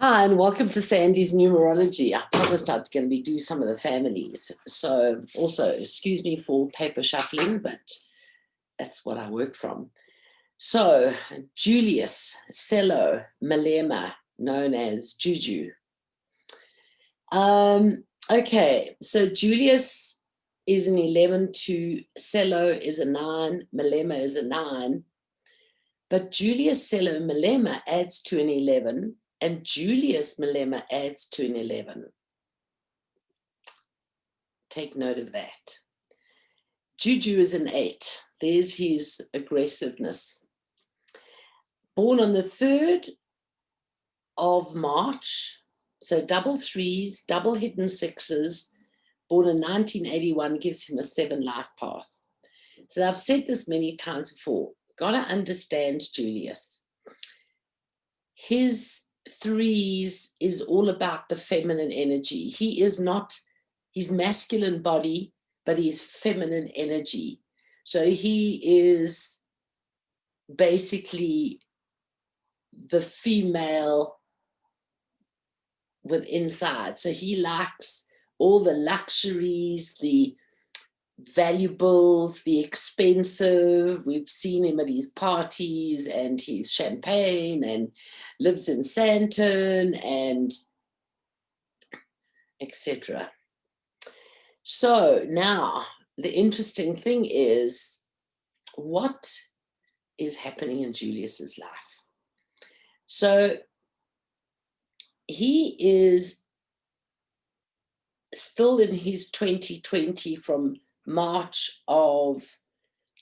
Hi, and welcome to Sandy's Numerology. I promised I'd going to be do some of the families. So also, excuse me for paper shuffling, but that's what I work from. So Julius Sello Malema, known as Juju. Okay, so Julius is an 11 to Sello is a 9, Malema is a 9. But Julius Sello Malema adds to an 11, and Julius Malema adds to an 11. Take note of that. Juju is an 8. There's his aggressiveness. Born on the 3rd of March, so double 3s, double hidden 6s, born in 1981, gives him a 7 life path. So I've said this many times before. Got to understand Julius. His 3s is all about the feminine energy. He is not, he's masculine body, but he's feminine energy. So he is basically the female with inside. So he likes all the luxuries, the valuables, the expensive. We've seen him at his parties and his champagne, and lives in Santon and etc. So now the interesting thing is what is happening in Julius's life. So he is still in his 2020 from March of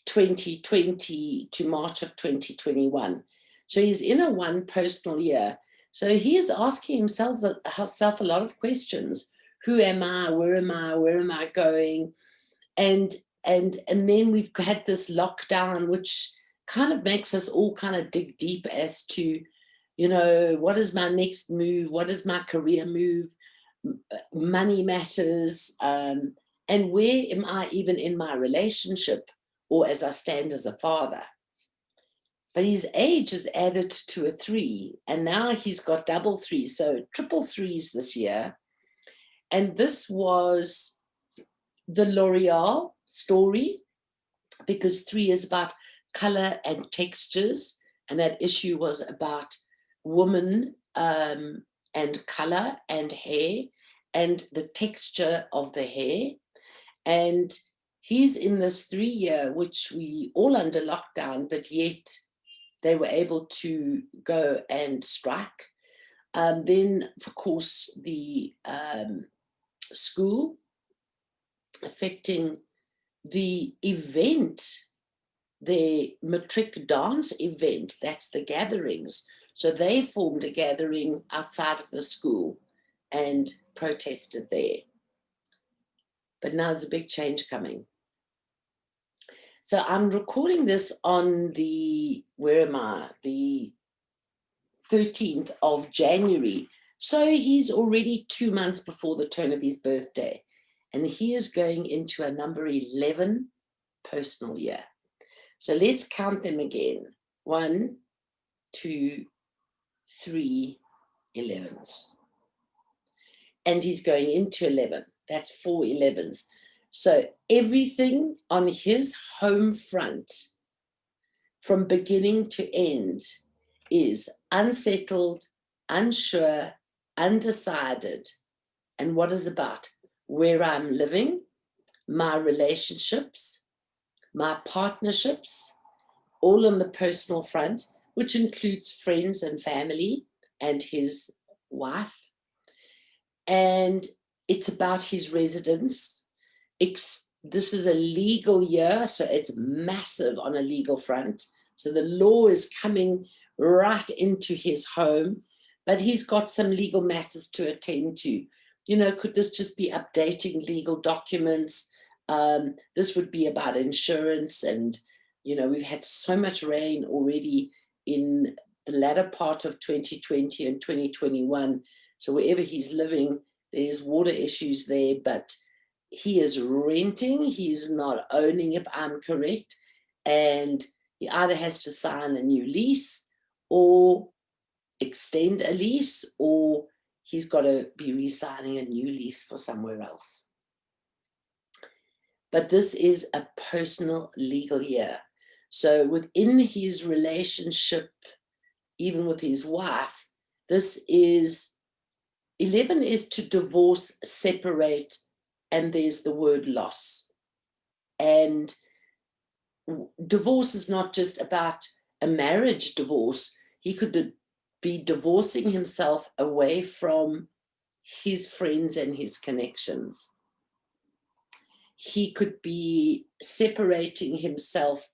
2020 to March of 2021. So he's in a 1 personal year. So he is asking himself a lot of questions. Who am I? Where am I? Where am I going? And then we've had this lockdown, which kind of makes us all kind of dig deep as to, you know, what is my next move? What is my career move? Money matters. And where am I even in my relationship, or as I stand as a father? But his age is added to a 3, and now he's got double 3, so triple 3s this year. And this was the L'Oreal story, because 3 is about color and textures, and that issue was about woman and color and hair and the texture of the hair. And he's in this 3-year, which we all under lockdown, but yet they were able to go and strike. Then, of course, the school affecting the event, the matric dance event, that's the gatherings. So they formed a gathering outside of the school and protested there. But now there's a big change coming. So I'm recording this on the, where am I? The 13th of January. So he's already 2 months before the turn of his birthday. And he is going into a number 11 personal year. So let's count them again. 1, 2, 3, 11s. And he's going into 11. That's 4 11s. So everything on his home front, from beginning to end, is unsettled, unsure, undecided. And what is about? Where I'm living, my relationships, my partnerships, all on the personal front, which includes friends and family and his wife. And it's about his residence. This is a legal year, so it's massive on a legal front. So the law is coming right into his home, but he's got some legal matters to attend to. You know, could this just be updating legal documents? This would be about insurance, and, you know, we've had so much rain already in the latter part of 2020 and 2021. So wherever he's living, there's water issues there, but he is renting, he's not owning, if I'm correct, and he either has to sign a new lease or extend a lease, or he's got to be re-signing a new lease for somewhere else. But this is a personal legal year. So within his relationship, even with his wife, this is, 11 is to divorce, separate, and there's the word loss. And divorce is not just about a marriage divorce. He could be divorcing himself away from his friends and his connections. He could be separating himself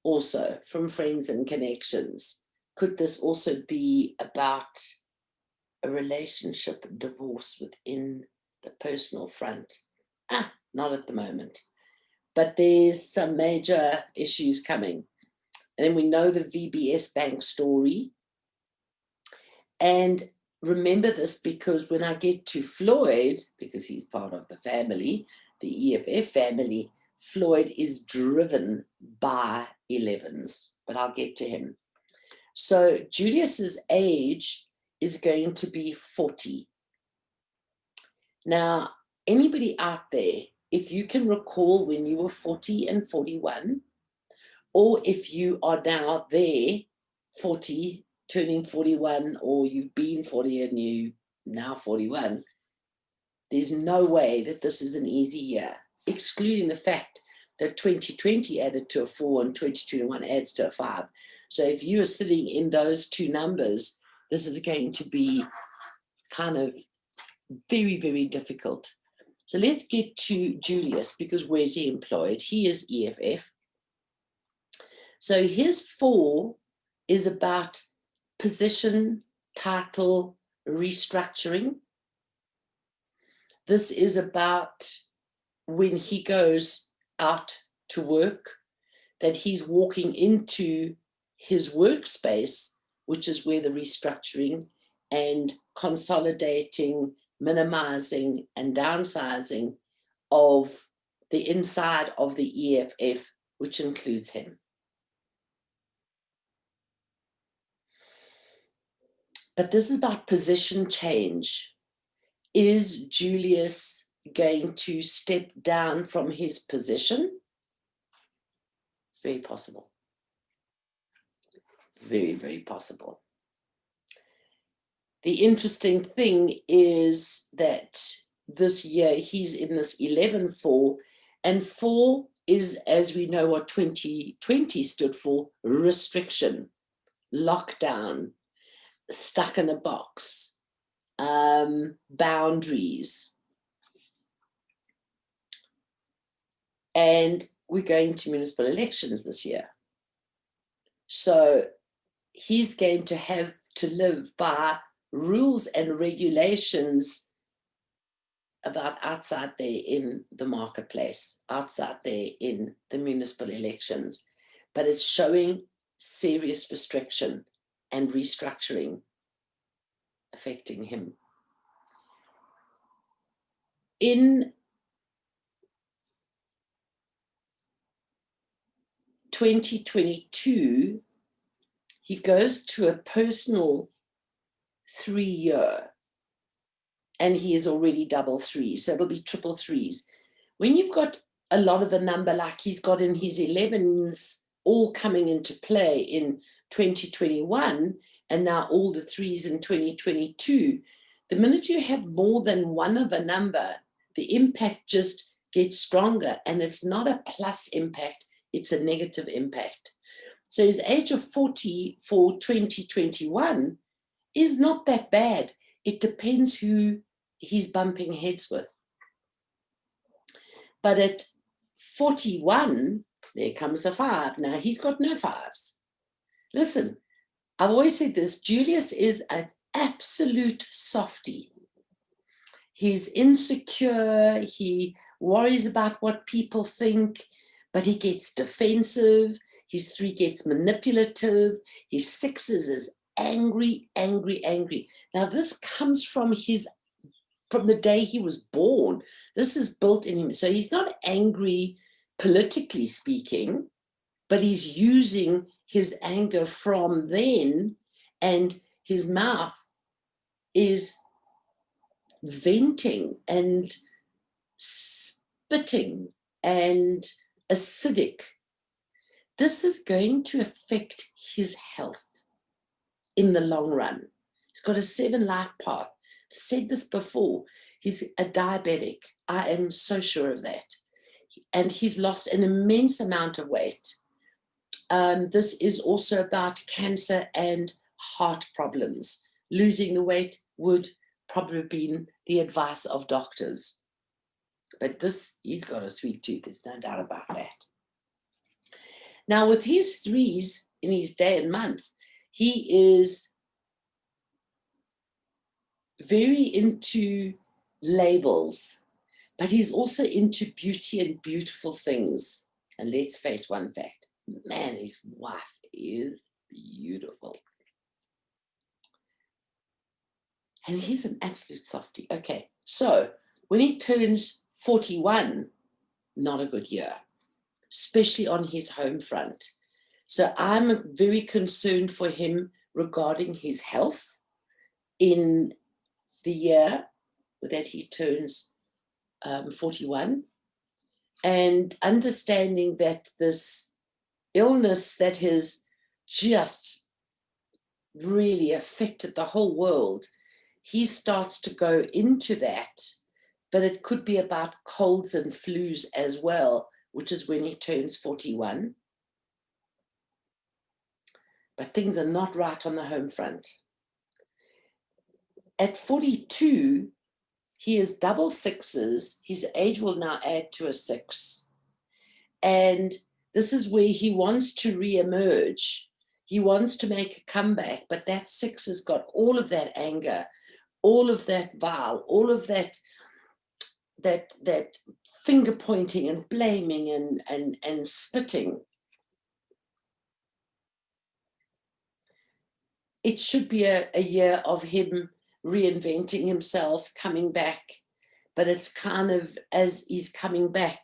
also from friends and connections. Could this also be about a relationship divorce within the personal front? Not at the moment. But there's some major issues coming. And then we know the VBS bank story. And remember this, because when I get to Floyd, because he's part of the family, the EFF family, Floyd is driven by 11s, but I'll get to him. So Julius's age is going to be 40. Now, anybody out there, if you can recall when you were 40 and 41, or if you are now there, 40, turning 41, or you've been 40 and you now 41, there's no way that this is an easy year, excluding the fact that 2020 added to a 4 and 2021 adds to a 5. So if you are sitting in those two numbers, this is going to be kind of very, very difficult. So let's get to Julius, because where's he employed? He is EFF. So his 4 is about position, title, restructuring. This is about when he goes out to work, that he's walking into his workspace, which is where the restructuring and consolidating, minimizing and downsizing of the inside of the EFF, which includes him. But this is about position change. Is Julius going to step down from his position? It's very possible. Very, very possible. The interesting thing is that this year he's in this 11-4, and 4 is, as we know what 2020 stood for, restriction, lockdown, stuck in a box, boundaries. And we're going to municipal elections this year. So he's going to have to live by rules and regulations about outside there in the marketplace, outside there in the municipal elections. But it's showing serious restriction and restructuring affecting him. In 2022, he goes to a personal 3-year, and he is already double 3, so it'll be triple 3s. When you've got a lot of the number like he's got in his 11s all coming into play in 2021, and now all the 3s in 2022, the minute you have more than one of a number, the impact just gets stronger, and it's not a plus impact, it's a negative impact. So his age of 40 for 2021 is not that bad. It depends who he's bumping heads with. But at 41, there comes a 5. Now he's got no 5s. Listen, I've always said this, Julius is an absolute softie. He's insecure, he worries about what people think, but he gets defensive. His 3 gets manipulative. His 6s is angry, angry, angry. Now this comes from the day he was born. This is built in him. So he's not angry politically speaking, but he's using his anger from then, and his mouth is venting and spitting and acidic. This is going to affect his health in the long run. He's got a 7 life path. I've said this before. He's a diabetic. I am so sure of that. And he's lost an immense amount of weight. This is also about cancer and heart problems. Losing the weight would probably be the advice of doctors. But this, he's got a sweet tooth, there's no doubt about that. Now, with his 3s in his day and month, he is very into labels, but he's also into beauty and beautiful things. And let's face one fact, man, his wife is beautiful. And he's an absolute softie. Okay, so when he turns 41, not a good year, especially on his home front. So I'm very concerned for him regarding his health in the year that he turns 41, and understanding that this illness that has just really affected the whole world, he starts to go into that, but it could be about colds and flus as well, which is when he turns 41. But things are not right on the home front. At 42, he is double 6s. His age will now add to a 6. And this is where he wants to re-emerge. He wants to make a comeback, but that 6 has got all of that anger, all of that vile, all of that finger pointing and blaming and spitting. It should be a year of him reinventing himself, coming back, but it's kind of, as he's coming back,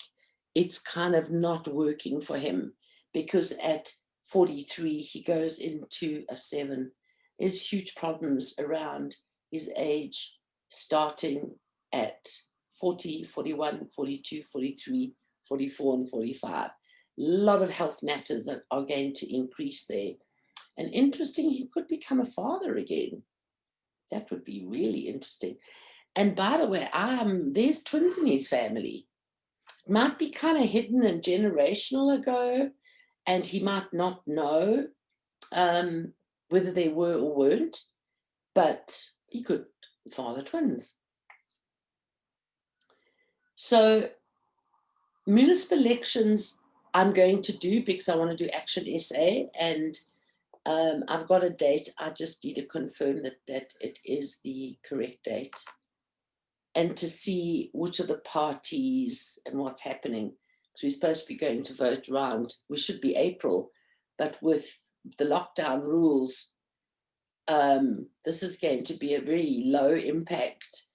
it's kind of not working for him, because at 43 he goes into a 7. There's huge problems around his age, starting at 40, 41, 42, 43, 44 and 45. A lot of health matters that are going to increase there. And interesting, he could become a father again. That would be really interesting. And by the way, there's twins in his family. It might be kind of hidden and generational ago, and he might not know whether they were or weren't, but he could father twins. So municipal elections I'm going to do because I want to do Action SA, and I've got a date. I just need to confirm that it is the correct date, and to see which of the parties and what's happening, because we're supposed to be going to vote around, we should be April, but with the lockdown rules, this is going to be a very low impact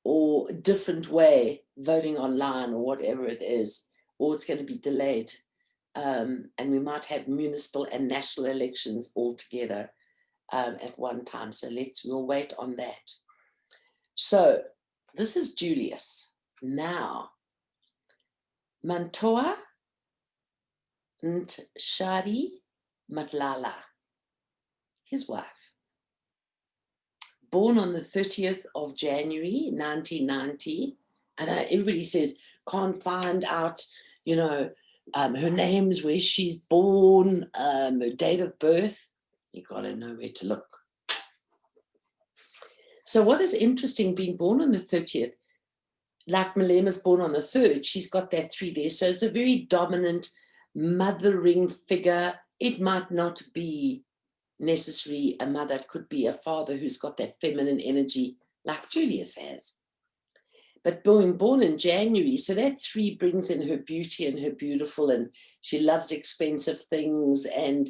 or different way, voting online or whatever it is, or it's going to be delayed. And we might have municipal and national elections all together at one time. So we'll wait on that. So this is Julius. Now, Mantoa Ntshadi MATLALA, his wife, born on the 30th of January, 1990. And everybody says, can't find out, you know, her name's, where she's born, her date of birth. You got to know where to look. So what is interesting, being born on the 30th, like Malema's born on the 3rd, she's got that 3 there. So it's a very dominant mothering figure. It might not be necessarily a mother. It could be a father who's got that feminine energy like Julius has. But born in January, so that 3 brings in her beauty and her beautiful, and she loves expensive things, and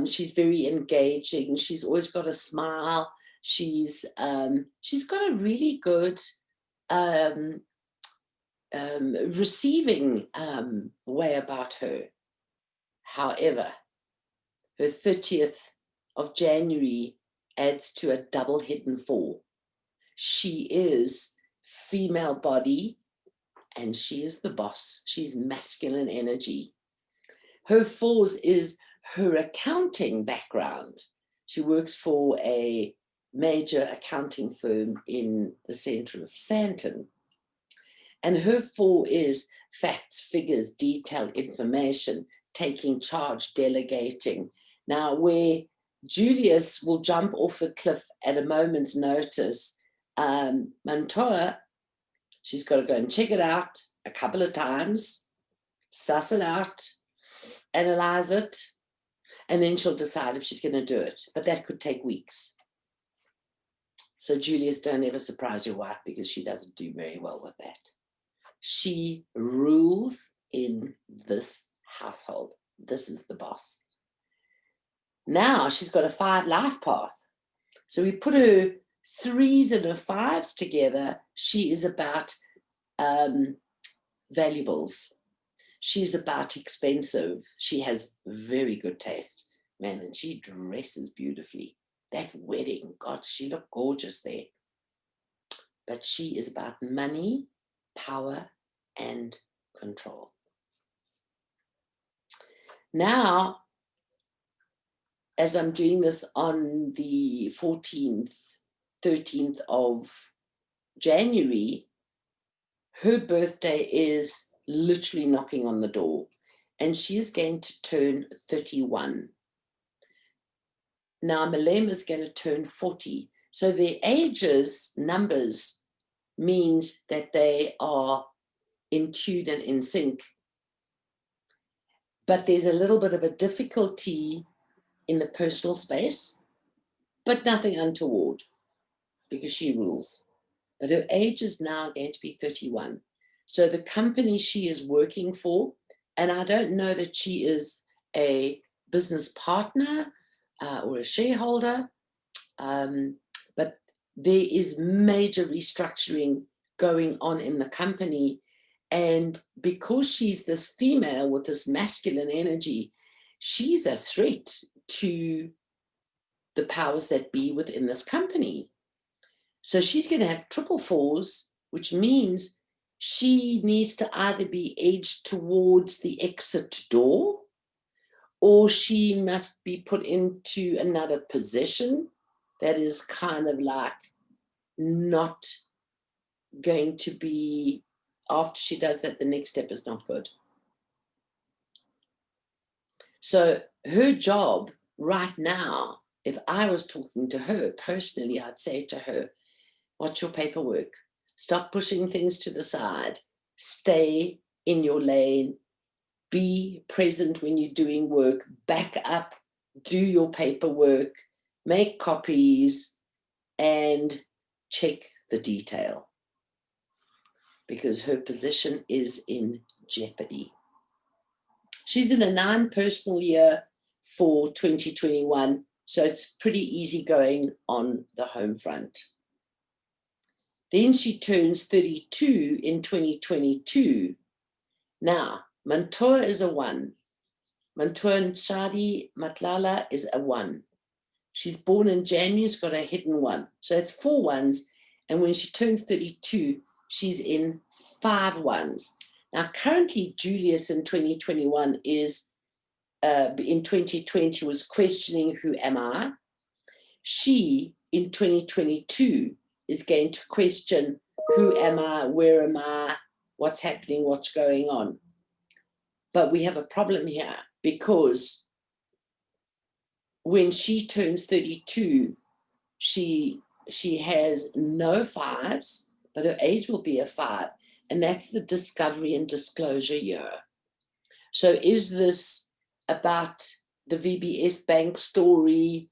she's very engaging. She's always got a smile. She's got a really good receiving way about her. However, her 30th of January adds to a double hidden 4. She is female body and she is the boss. She's masculine energy. Her 4s is her accounting background. She works for a major accounting firm in the center of Sandton. And her 4 is facts, figures, detailed information, taking charge, delegating. Now, where Julius will jump off a cliff at a moment's notice, Mantoa, she's got to go and check it out a couple of times, suss it out, analyze it, and then she'll decide if she's going to do it. But that could take weeks. So Julius, don't ever surprise your wife because she doesn't do very well with that. She rules in this household. This is the boss. Now she's got a 5 life path. So we put her 3s and her 5s together. She is about valuables. She's about expensive. She has very good taste, man, and she dresses beautifully. That wedding, God, she looked gorgeous there. But she is about money, power, and control. Now, as I'm doing this on the 14th, 13th of January, her birthday is literally knocking on the door, and she is going to turn 31. Now, Malema is going to turn 40. So their ages, numbers, means that they are in tune and in sync. But there's a little bit of a difficulty in the personal space, but nothing untoward because she rules. But her age is now going to be 31. So the company she is working for, and I don't know that she is a business partner or a shareholder, but there is major restructuring going on in the company. And because she's this female with this masculine energy, she's a threat to the powers that be within this company. So she's going to have triple 4s, which means she needs to either be edged towards the exit door, or she must be put into another position that is kind of like not going to be, after she does that, the next step is not good. So her job right now, if I was talking to her personally, I'd say to her, watch your paperwork. Stop pushing things to the side. Stay in your lane. Be present when you're doing work. Back up. Do your paperwork. Make copies. And check the detail. Because her position is in jeopardy. She's in a 9 personal year for 2021. So it's pretty easy going on the home front. Then she turns 32 in 2022. Now, Mantoa is a 1. Mantoa NTSHADI MATLALA is a 1. She's born in January, has got a hidden 1. So it's 4 1s. And when she turns 32, she's in 5 1s. Now, currently, Julius in 2021 is, in 2020, was questioning, who am I? She, in 2022, is going to question, who am I, where am I, what's happening, what's going on. But we have a problem here because when she turns 32, she has no 5s, but her age will be a 5. And that's the discovery and disclosure year. So is this about the VBS Bank story,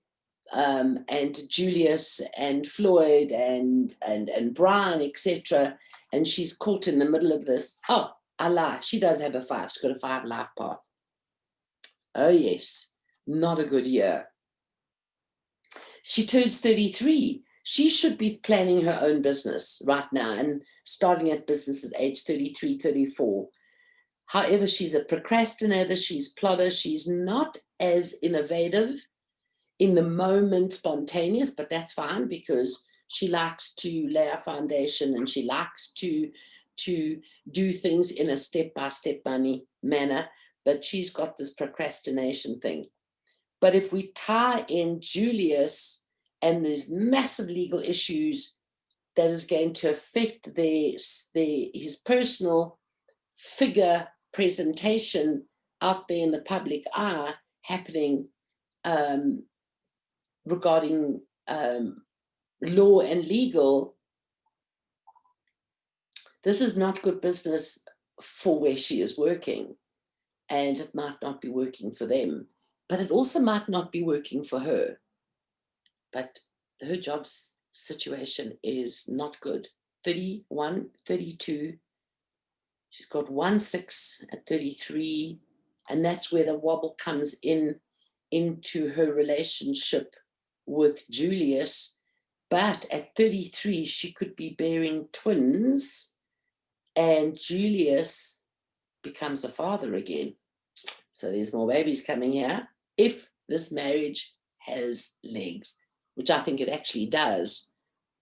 and Julius and Floyd and Brian, etc. And she's caught in the middle of this. Oh, I lie. She does have a 5. She's got a 5 life path. Oh, yes. Not a good year. She turns 33. She should be planning her own business right now and starting at business at age 33, 34. However, she's a procrastinator. She's plodder. She's not as innovative in the moment spontaneous, but that's fine because she likes to lay a foundation and she likes to do things in a step-by-step manner, but she's got this procrastination thing. But if we tie in Julius and there's massive legal issues that is going to affect his personal figure presentation out there in the public eye happening regarding law and legal, this is not good business for where she is working, and it might not be working for them, but it also might not be working for her. But her job's situation is not good. 31, 32, she's got 1/6 at 33, and that's where the wobble comes into her relationship with Julius. But at 33, she could be bearing twins, and Julius becomes a father again. So there's more babies coming here if this marriage has legs, which I think it actually does.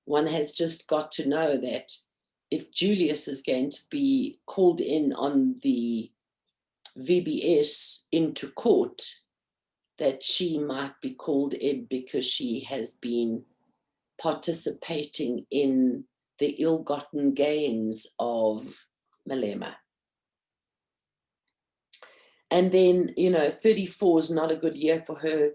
One has just got to know that if Julius is going to be called in on the VBS into court, that she might be called in because she has been participating in the ill-gotten gains of Malema. And then, 34 is not a good year for her.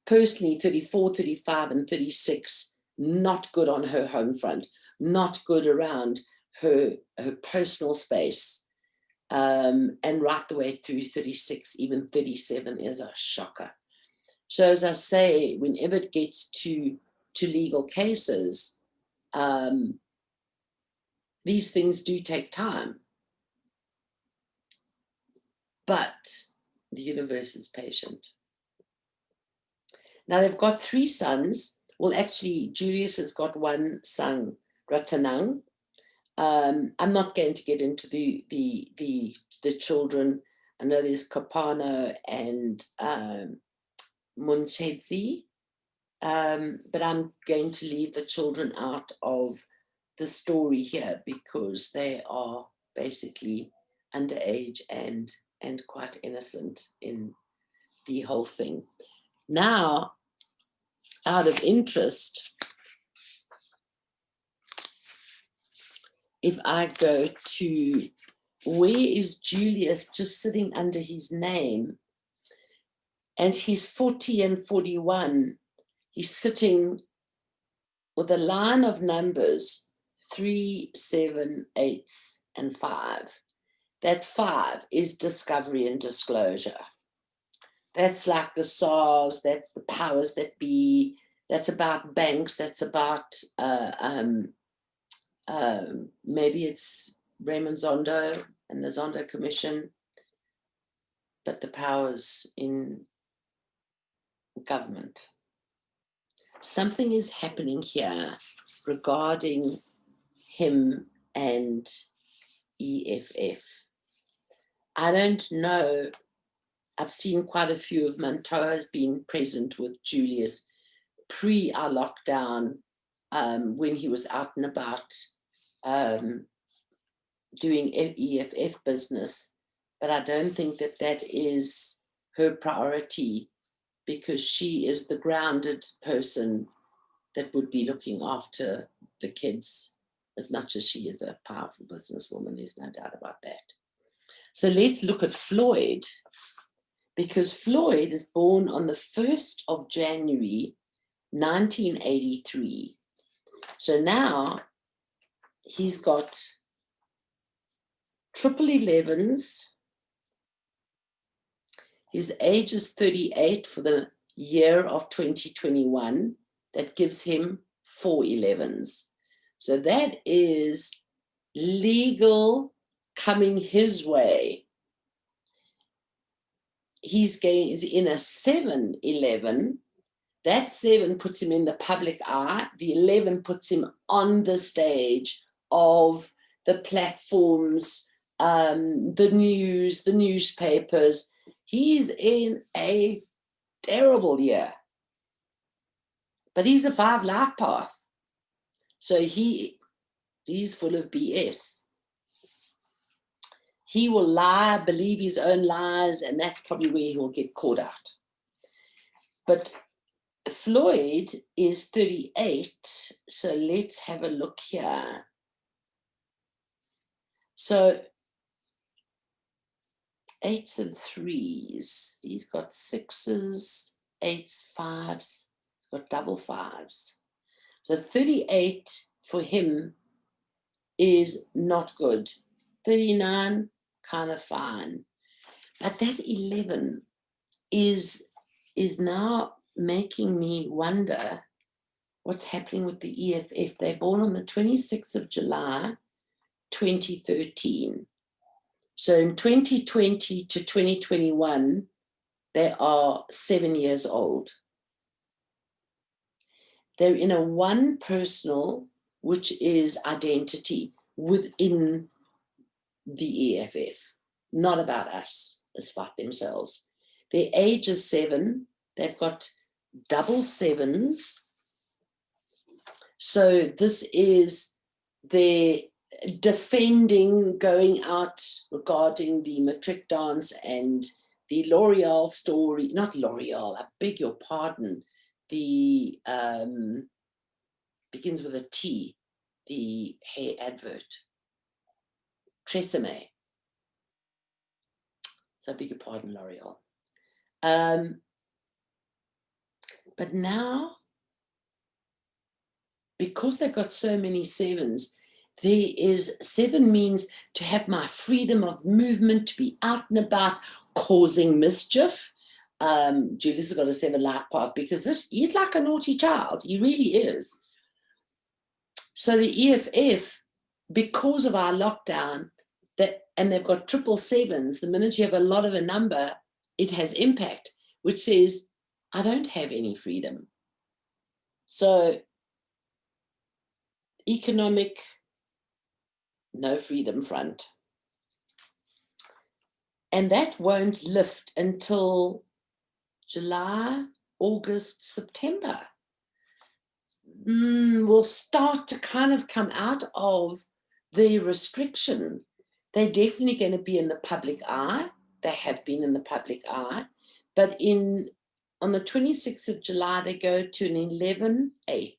Personally, 34, 35, and 36, not good on her home front, not good around her personal space. And right the way through 36, even 37 is a shocker. So as I say, whenever it gets to legal cases, these things do take time. But the universe is patient. Now they've got 3 sons. Well, actually, Julius has got 1 son, Ratanang. I'm not going to get into the children. I know there's Kapano and Munchedzi, but I'm going to leave the children out of the story here because they are basically underage and quite innocent in the whole thing. Now, out of interest, if I go to where is Julius just sitting under his name, and he's 40 and 41, he's sitting with a line of numbers 3, 7, 8, and 5. That 5 is discovery and disclosure. That's like the SARS, that's the powers that be, that's about banks, that's about, maybe it's Raymond Zondo and the Zondo Commission, but the powers in government. Something is happening here regarding him and EFF. I don't know. I've seen quite a few of Mantoas being present with Julius pre our lockdown, when he was out and about doing EFF business. But I don't think that that is her priority, because she is the grounded person that would be looking after the kids as much as she is a powerful businesswoman. There's no doubt about that. So let's look at Floyd, because Floyd is born on the 1st of January, 1983. So now he's got 1111s. His age is 38 for the year of 2021. That gives him 4 11s. So that is legal coming his way. He's in a 7-11. That 7 puts him in the public eye. The 11 puts him on the stage of the platforms, the news, the newspapers. He's in a terrible year. But he's a 5 life path. So he's full of BS. He will lie, believe his own lies, and that's probably where he will get caught out. But Floyd is 38, so let's have a look here. So 8s and 3s, he's got 6s, 8s, 5s, he's got double 5s. So 38 for him is not good. 39, kind of fine. But that 11 is now making me wonder what's happening with the EFF. They're born on the 26th of July, 2013. So in 2020 to 2021, they are 7 years old. They're in a one personal, which is identity within the EFF, not about us, it's about themselves. Their age is 7, they've got double 7s. So this is their defending, going out regarding the matric dance and the L'Oreal story, not L'Oreal, I beg your pardon, the begins with a T, the hair advert, Tresemme. So I beg your pardon, L'Oreal. But now, because they've got so many 7s, there is 7 means to have my freedom of movement, to be out and about, causing mischief. Julius has got a 7 life path because he's like a naughty child. He really is. So the EFF, because of our lockdown, and they've got 777s, the minute you have a lot of a number, it has impact, which says, I don't have any freedom. So economic, no freedom front. And that won't lift until July, August, September. We'll start to kind of come out of the restriction. They're definitely going to be in the public eye. They have been in the public eye. But on the 26th of July, they go to an 11-8.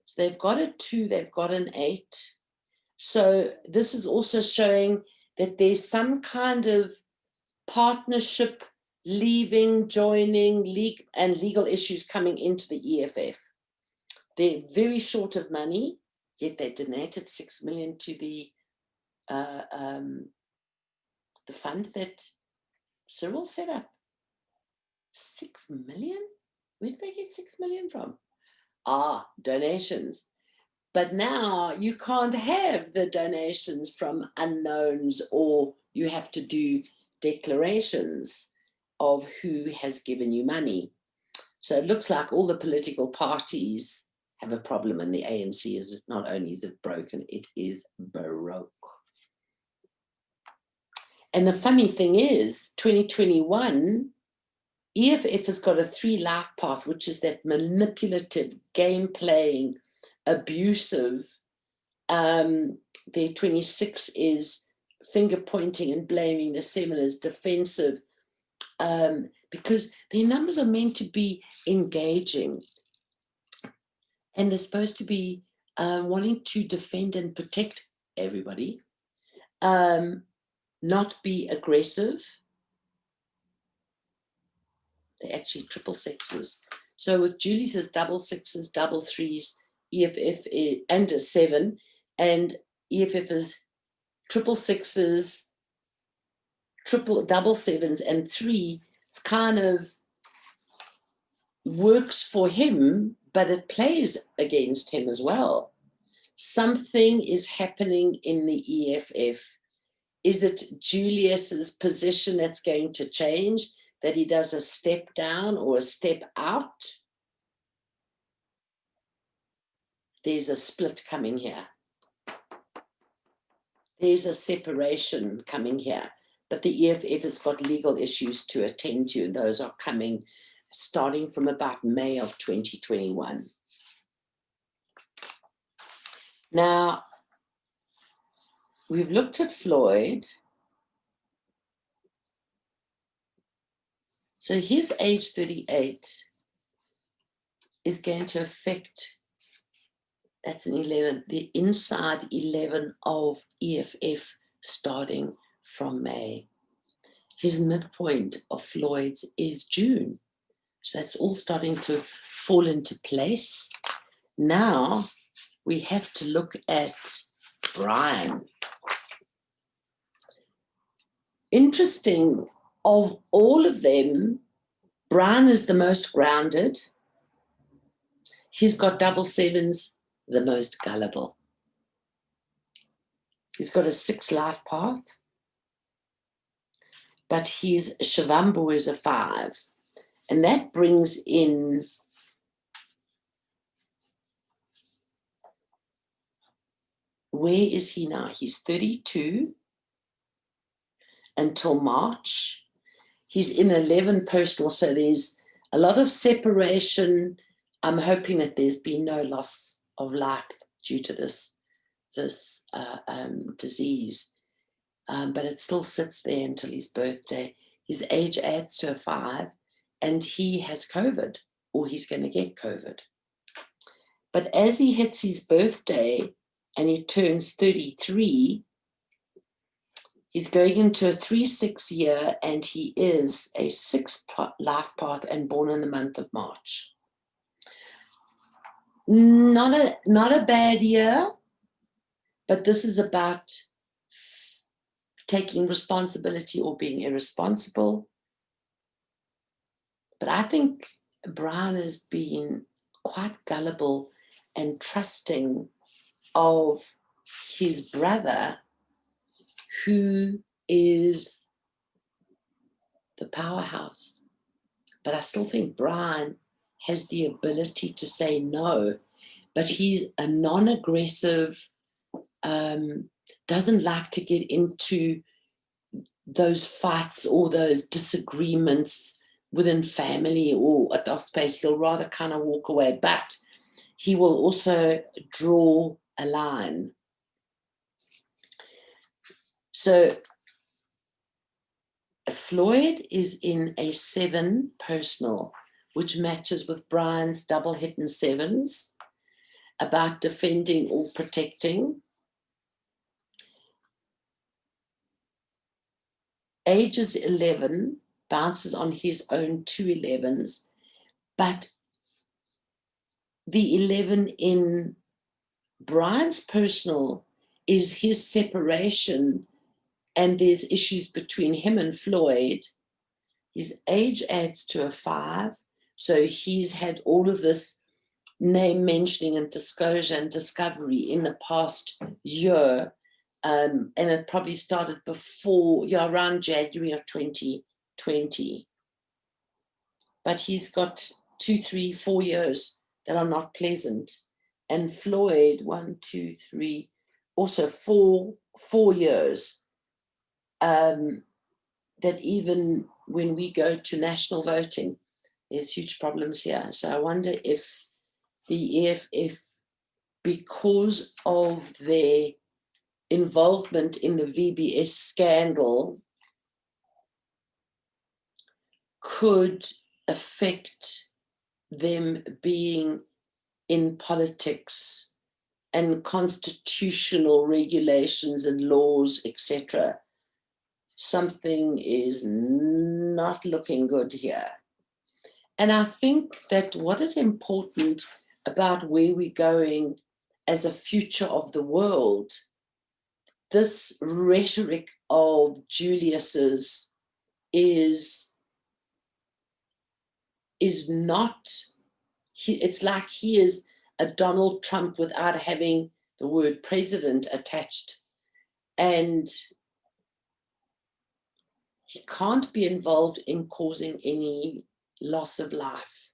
So they've got a 2, they've got an 8. So this is also showing that there's some kind of partnership, leaving, joining, legal issues coming into the EFF. They're very short of money, yet they donated 6 million to the fund that Cyril set up. 6 million? Where did they get 6 million from? Donations. But now you can't have the donations from unknowns, or you have to do declarations of who has given you money. So it looks like all the political parties have a problem, and the ANC is not only is it broken, it is baroque. And the funny thing is, 2021, EFF has got a 3 life path, which is that manipulative, game-playing, abusive. Their 26 is finger-pointing and blaming. The 7 is defensive, because their numbers are meant to be engaging. And they're supposed to be wanting to defend and protect everybody, not be aggressive. They're actually 666s. So with Julius's double 6s, double 3s, EFF and a 7, and EFF is 666s, double 7s, and 3. It's kind of works for him, but it plays against him as well. Something is happening in the EFF. Is it Julius's position that's going to change, that he does a step down or a step out? There's a split coming here. There's a separation coming here. But the EFF has got legal issues to attend to, and those are coming. starting from about May of 2021. Now, we've looked at Floyd. So his age 38 is going to affect, that's an 11, the inside 11 of EFF starting from May. His midpoint of Floyd's is June. So that's all starting to fall into place. Now we have to look at Brian. Interesting, of all of them, Brian is the most grounded. He's got double sevens, the most gullible. He's got a 6 life path, but his Shivambu is a 5. And that brings in where is he now? He's 32 until March. He's in 11 personal, so there's a lot of separation. I'm hoping that there's been no loss of life due to this disease, but it still sits there until his birthday. His age adds to a 5, and he has COVID, or he's going to get COVID. But as he hits his birthday and he turns 33, he's going into a 3-6 year, and he is a 6 life path and born in the month of March. Not a bad year, but this is about taking responsibility or being irresponsible. But I think Brian has been quite gullible and trusting of his brother, who is the powerhouse. But I still think Brian has the ability to say no, but he's a non-aggressive, doesn't like to get into those fights or those disagreements within family or at the space. He'll rather kind of walk away, but he will also draw a line. So Floyd is in a 7 personal, which matches with Brian's double hit and 7s, about defending or protecting. Age is 11, bounces on his own 2 11s, but the 11 in Brian's personal is his separation, and there's issues between him and Floyd. His age adds to a 5, so he's had all of this name mentioning and disclosure and discovery in the past year, and it probably started before, around January of 2020. But he's got 2, 3, 4 years that are not pleasant. And Floyd, 1, 2, 3, also 4 years, that even when we go to national voting, there's huge problems here. So I wonder if the EFF, because of their involvement in the VBS scandal, could affect them being in politics and constitutional regulations and laws, etc. Something is not looking good here. And I think that what is important about where we're going as a future of the world, this rhetoric of Julius's is not, it's like he is a Donald Trump without having the word president attached. And he can't be involved in causing any loss of life.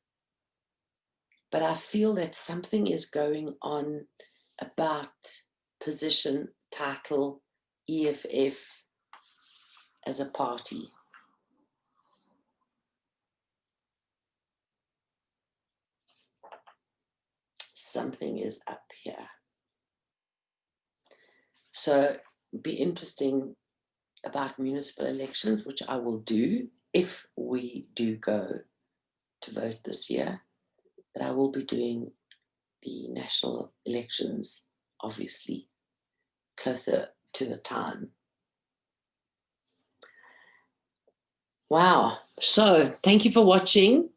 But I feel that something is going on about position, title, EFF as a party. something is up here. So be interesting about municipal elections, which I will do if we do go to vote this year. But I will be doing the national elections, obviously, closer to the time. Wow. So thank you for watching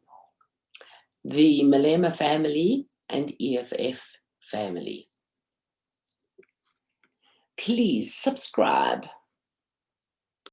the Malema family and EFF family. Please subscribe.